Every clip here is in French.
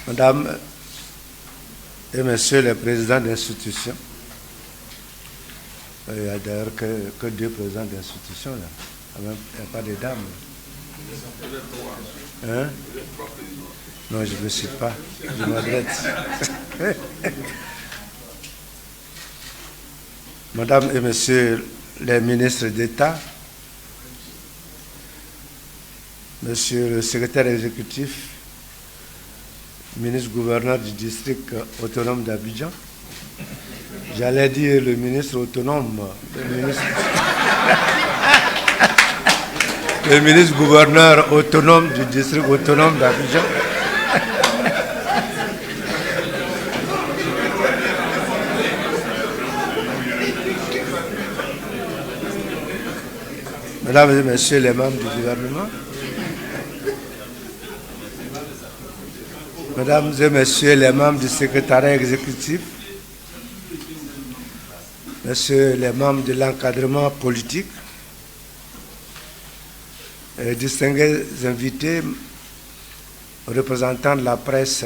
Mesdames et Messieurs les présidents d'institutions, il n'y a d'ailleurs que deux présidents d'institutions là. Il n'y a pas de dames. Hein? Non, je ne me cite pas. Je m'adresse. Mesdames et Messieurs les ministres d'État, Monsieur le secrétaire exécutif, ministre-gouverneur du district autonome d'Abidjan, j'allais dire le ministre autonome, le ministre-gouverneur autonome du district autonome d'Abidjan, Mesdames et Messieurs les membres du gouvernement, Mesdames et Messieurs les membres du secrétariat exécutif, Messieurs les membres de l'encadrement politique, et distingués invités, représentants de la presse,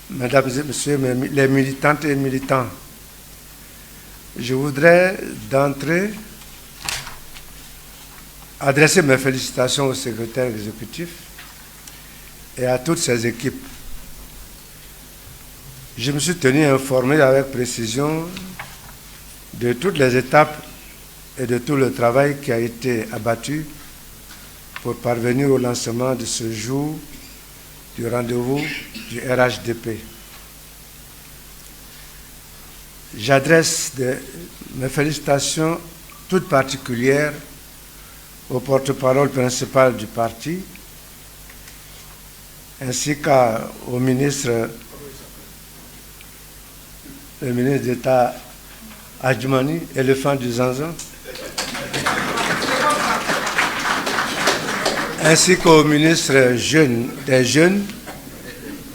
Mesdames et Messieurs les militantes et militants, je voudrais d'entrée adresser mes félicitations au secrétaire exécutif et à toutes ses équipes. Je me suis tenu informé avec précision de toutes les étapes et de tout le travail qui a été abattu pour parvenir au lancement de ce jour du rendez-vous du RHDP. J'adresse mes félicitations toutes particulières au porte-parole principal du parti, ainsi qu'au ministre, le ministre d'État Adjoumani, éléphant du Zanzan, ainsi qu'au ministre des Jeunes,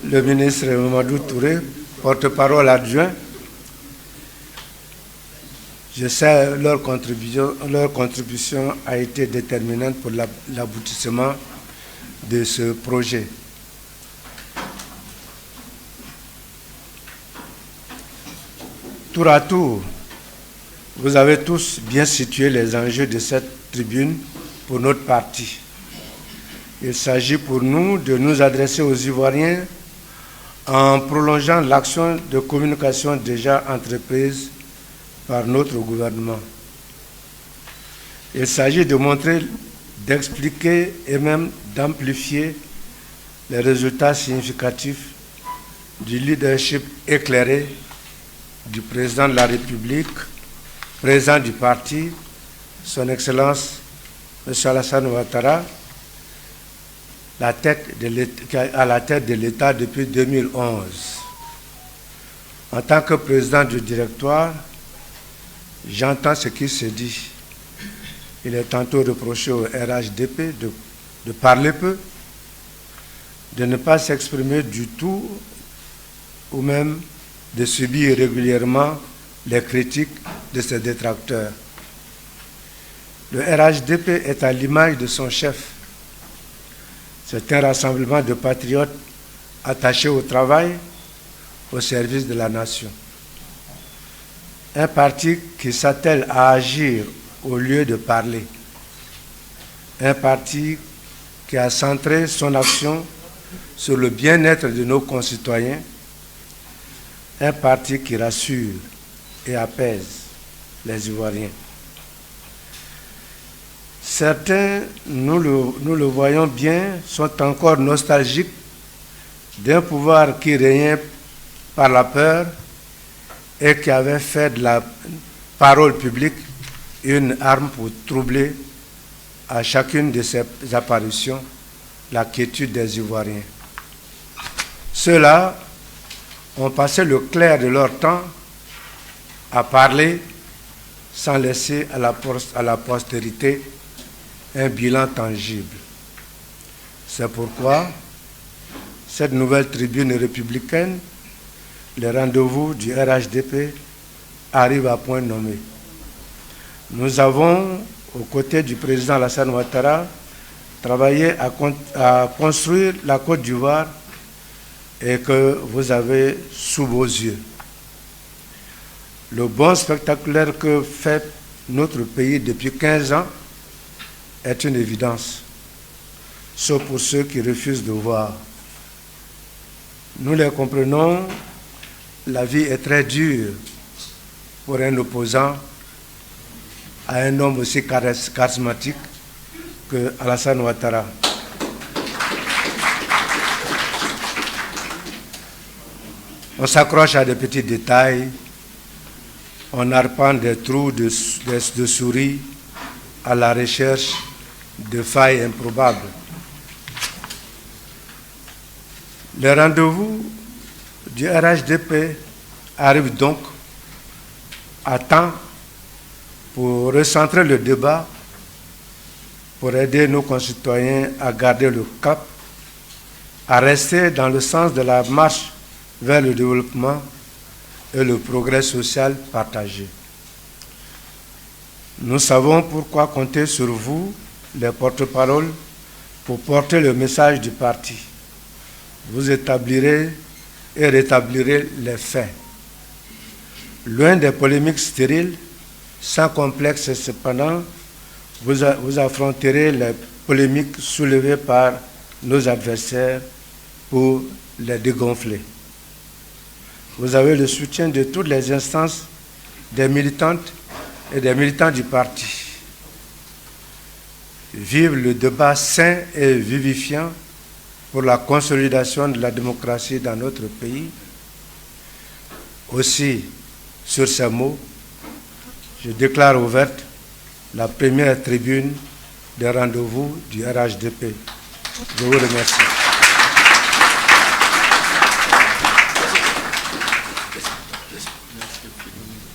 le ministre Mamadou Touré, porte-parole adjoint. Je sais leur contribution a été déterminante pour l'aboutissement de ce projet. Tour à tour, vous avez tous bien situé les enjeux de cette tribune pour notre parti. Il s'agit pour nous de nous adresser aux Ivoiriens en prolongeant l'action de communication déjà entreprise par notre gouvernement. Il s'agit de montrer, d'expliquer et même d'amplifier les résultats significatifs du leadership éclairé du président de la République, président du parti, son Excellence M. Alassane Ouattara, à la tête de l'État depuis 2011. En tant que président du directoire, j'entends ce qui se dit. Il est tantôt reproché au RHDP de parler peu, de ne pas s'exprimer du tout, ou même de subir régulièrement les critiques de ses détracteurs. Le RHDP est à l'image de son chef. C'est un rassemblement de patriotes attachés au travail, au service de la nation. Un parti qui s'attelle à agir au lieu de parler. Un parti qui a centré son action sur le bien-être de nos concitoyens. Un parti qui rassure et apaise les Ivoiriens. Certains, nous le voyons bien, sont encore nostalgiques d'un pouvoir qui régnait par la peur et qui avait fait de la parole publique une arme pour troubler à chacune de ses apparitions la quiétude des Ivoiriens. Ceux-là ont passé le clair de leur temps à parler sans laisser à la postérité un bilan tangible. C'est pourquoi cette nouvelle tribune républicaine, le rendez-vous du RHDP, arrive à point nommé. Nous avons, aux côtés du président Alassane Ouattara, travaillé à construire la Côte d'Ivoire et que vous avez sous vos yeux. Le bond spectaculaire que fait notre pays depuis 15 ans est une évidence, sauf pour ceux qui refusent de voir. Nous les comprenons, la vie est très dure pour un opposant à un homme aussi charismatique que Alassane Ouattara. On s'accroche à des petits détails, on arpente des trous de souris à la recherche de failles improbables. Le rendez-vous du RHDP arrive donc à temps pour recentrer le débat, pour aider nos concitoyens à garder le cap, à rester dans le sens de la marche vers le développement et le progrès social partagé. Nous savons pourquoi compter sur vous, les porte-paroles, pour porter le message du parti. Vous établirez et rétablirez les faits. Loin des polémiques stériles, sans complexe cependant, vous affronterez les polémiques soulevées par nos adversaires pour les dégonfler. Vous avez le soutien de toutes les instances, des militantes et des militants du parti. Vive le débat sain et vivifiant pour la consolidation de la démocratie dans notre pays. Aussi, sur ces mots, je déclare ouverte la première tribune des rendez-vous du RHDP. Je vous remercie.